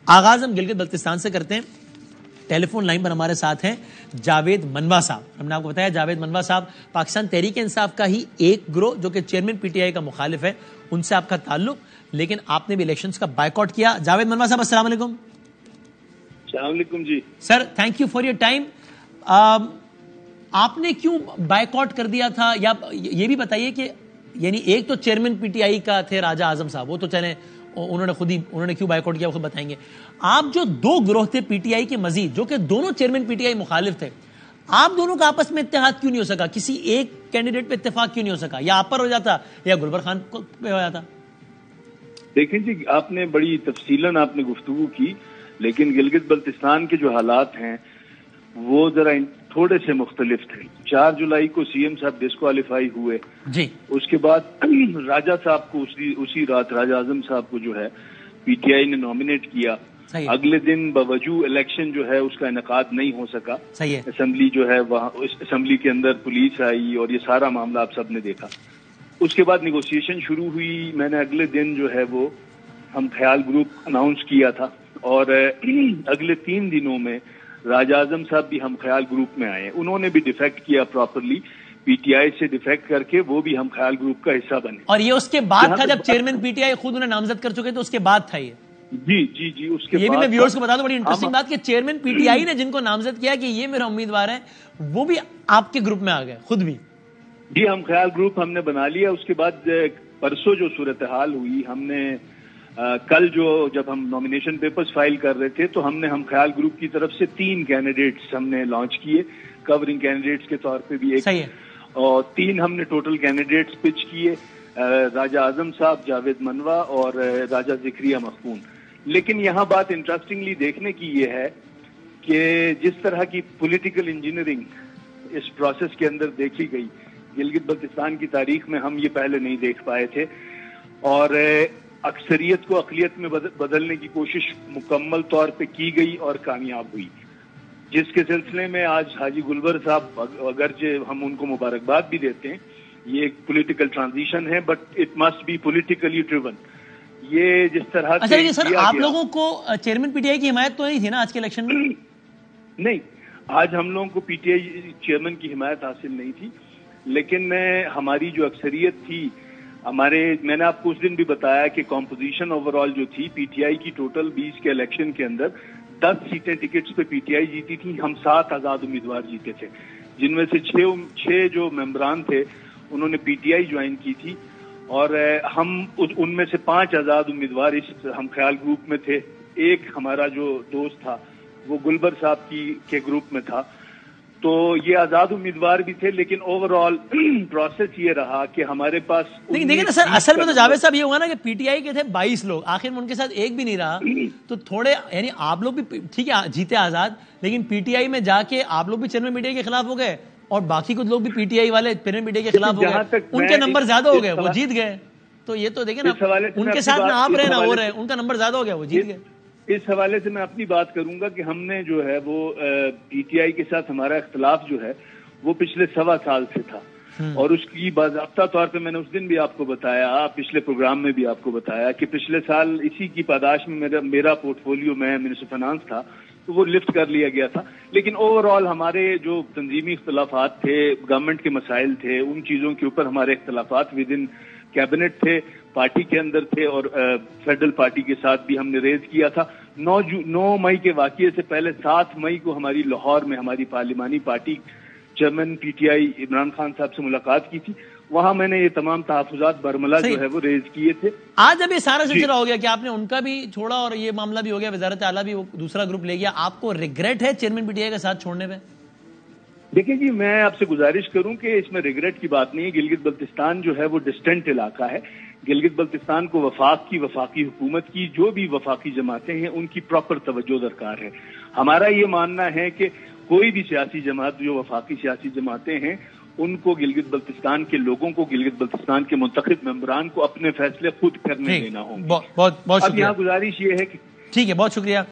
آغاز ہم گلگت بلتستان سے کرتے ہیں. ٹیلی فون لائن پر ہمارے ساتھ ہیں جاوید منوا صاحب. ہم نے آپ کو بتایا جاوید منوا صاحب پاکستان تحریک انصاف کا ہی ایک گروہ جو کہ چیئرمین پی ٹی آئی کا مخالف ہے, ان سے آپ کا تعلق, لیکن آپ نے بھی الیکشنز کا بائیکاٹ کیا. جاوید منوا صاحب السلام علیکم. السلام علیکم جی sir, thank you for your time. آپ نے کیوں بائیکاٹ کر دیا تھا, یا یہ بھی بتائیے کہ یعنی ایک تو چیئرمین پی ٹی آئی کا تھے راجہ اعظم صاحب, وہ تو چلیں انہوں نے کیوں بائیکاٹ کیا وہ خود بتائیں گے. آپ جو دو گروہ تھے پی ٹی آئی کے مزید, جو کہ دونوں چیئرمین پی ٹی آئی مخالف تھے, آپ دونوں کا آپس میں اتحاد کیوں نہیں ہو سکا؟ کسی ایک کینڈیڈیٹ پہ اتفاق کیوں نہیں ہو سکا؟ یا آپ پر ہو جاتا یا گلبر خان پہ ہو جاتا؟ دیکھیں جی, آپ نے بڑی تفصیلاً آپ نے گفتگو کی, لیکن گلگت بلتستان کے جو حالات ہیں وہ ذرا تھوڑے سے مختلف تھے. 4 جولائی کو سی ایم صاحب ڈسکوالیفائی ہوئے جی. اس کے بعد راجہ صاحب کو اسی رات راجہ اعظم صاحب کو جو ہے پی ٹی آئی نے نامینیٹ کیا. اگلے دن باوجود الیکشن جو ہے اس کا انعقاد نہیں ہو سکا. اسمبلی جو ہے وہاں اسمبلی کے اندر پولیس آئی اور یہ سارا معاملہ آپ سب نے دیکھا. اس کے بعد نیگوسیشن شروع ہوئی. میں نے اگلے دن جو ہے وہ ہم خیال گروپ اناؤنس کیا تھا, اور اگلے 3 دنوں میں راجہ اعظم صاحب بھی ہم خیال گروپ میں آئے. انہوں نے بھی ڈیفیکٹ کیا پراپرلی, پی ٹی آئی سے ڈیفیکٹ کر کے وہ بھی ہم خیال گروپ کا حصہ بنے. اور یہ اس کے بعد تھا جب چیئرمین پی ٹی آئی خود انہیں نامزد کر چکے, تو اس کے بعد تھا یہ. جی جی جی اس کے یہ بھی بعد میں ویورز کو بتا دوں, بڑی انٹرسٹنگ بات کہ چیئرمین پی ٹی آئی نے جن کو نامزد کیا کہ یہ میرا امیدوار ہے, وہ بھی آپ کے گروپ میں آ گئے خود بھی. جی, ہم خیال گروپ ہم نے بنا لیا. اس کے بعد پرسوں جو صورتحال ہوئی, ہم نے کل جب ہم نامینیشن پیپرز فائل کر رہے تھے تو ہم خیال گروپ کی طرف سے 3 کینڈیڈیٹس ہم نے لانچ کیے, کورنگ کینڈیڈیٹس کے طور پہ بھی ایک, اور 3 ہم نے ٹوٹل کینڈیڈیٹس پچ کیے, راجہ اعظم صاحب, جاوید منوا اور راجہ ذکریہ مخفون. لیکن یہاں بات انٹرسٹنگلی دیکھنے کی یہ ہے کہ جس طرح کی پولیٹیکل انجینئرنگ اس پروسیس کے اندر دیکھی گئی, گلگت بلتستان کی تاریخ میں ہم یہ پہلے نہیں دیکھ پائے تھے, اور اکثریت کو اقلیت میں بدلنے کی کوشش مکمل طور پہ کی گئی اور کامیاب ہوئی, جس کے سلسلے میں آج حاجی گلبر صاحب, اگرچہ ہم ان کو مبارکباد بھی دیتے ہیں, یہ ایک پولیٹیکل ٹرانزیشن ہے, but it must be politically driven. یہ جس طرح اچھا سر, آپ لوگوں کو چیئرمین پی ٹی آئی کی حمایت تو نہیں تھی نا آج کے الیکشن میں؟ نہیں, آج ہم لوگوں کو پی ٹی آئی چیئرمین کی حمایت حاصل نہیں تھی, لیکن ہماری جو اکثریت تھی, میں نے آپ کو اس دن بھی بتایا کہ کمپوزیشن اوور آل جو تھی پی ٹی آئی کی ٹوٹل 20 کے الیکشن کے اندر 10 سیٹیں ٹکٹس پہ پی ٹی آئی جیتی تھی. ہم 7 آزاد امیدوار جیتے تھے, جن میں سے 6 جو ممبران تھے انہوں نے پی ٹی آئی جوائن کی تھی, اور ہم ان میں سے 5 آزاد امیدوار ہم خیال گروپ میں تھے. ایک ہمارا جو دوست تھا وہ گلبر صاحب کے گروپ میں تھا, تو یہ آزاد امیدوار بھی تھے. لیکن اوور آل پروسیس یہ رہا کہ ہمارے پاس نہیں, دیکھیں نا سر, اصل میں تو جاوید صاحب یہ ہوا نا کہ پی ٹی آئی کے تھے 22 لوگ, آخر میں ان کے ساتھ ایک بھی نہیں رہا, تو تھوڑے یعنی آپ لوگ بھی ٹھیک ہے جیتے آزاد, لیکن پی ٹی آئی میں جا کے آپ لوگ بھی چیئرمین پی ٹی آئی کے خلاف ہو گئے, اور باقی کچھ لوگ بھی پی ٹی آئی والے چیئرمین پی ٹی آئی کے خلاف ہو گئے, ان کے نمبر زیادہ ہو گئے, وہ جیت گئے. تو یہ تو دیکھیں نا, ان کے ساتھ نہ آپ رہے نہ وہ رہے, ان کا نمبر زیادہ ہو گیا, وہ جیت گئے. اس حوالے سے میں اپنی بات کروں گا کہ ہم نے جو ہے وہ پی ٹی آئی کے ساتھ ہمارا اختلاف جو ہے وہ پچھلے 1.25 سال سے تھا, اور اس کی باضابطہ طور پہ میں نے اس دن بھی آپ کو بتایا, پچھلے پروگرام میں بھی آپ کو بتایا کہ پچھلے سال اسی کی پاداش میں میرا پورٹ فولیو میں منسٹر فائنانس تھا, تو وہ لفٹ کر لیا گیا تھا. لیکن اوور آل ہمارے جو تنظیمی اختلافات تھے, گورنمنٹ کے مسائل تھے, ان چیزوں کے اوپر ہمارے اختلافات ود ان کیبنٹ تھے, پارٹی کے اندر تھے, اور فیڈرل پارٹی کے ساتھ بھی ہم نے ریز کیا تھا. 9 مئی کے واقعے سے پہلے 7 مئی کو ہماری لاہور میں ہماری پارلیمانی party chairman P T I Imran Khan صاحب سے ملاقات کی تھی. وہاں میں نے یہ تمام تحفظات برملا جو ہے وہ ریز کیے تھے. آج اب یہ سارا سلسلہ ہو گیا کہ آپ نے ان کا بھی چھوڑا اور یہ معاملہ بھی ہو گیا, وزارت اعلیٰ بھی دوسرا گروپ لے گیا, آپ کو ریگریٹ ہے چیئرمین پی ٹی آئی کا ساتھ چھوڑنے پہ؟ دیکھیں جی, میں آپ سے گزارش کروں کہ اس میں ریگریٹ کی بات نہیں ہے. گلگت بلتستان جو ہے وہ ڈسٹنٹ علاقہ ہے. گلگت بلتستان کو وفاقی حکومت کی جو بھی وفاقی جماعتیں ہیں ان کی پراپر توجہ درکار ہے. ہمارا یہ ماننا ہے کہ کوئی بھی سیاسی جماعت, جو وفاقی سیاسی جماعتیں ہیں, ان کو گلگت بلتستان کے لوگوں کو, گلگت بلتستان کے منتخب ممبران کو اپنے فیصلے خود کرنے دینا ہوں. بہت اب یہاں گزارش یہ ہے کہ ٹھیک ہے, بہت شکریہ.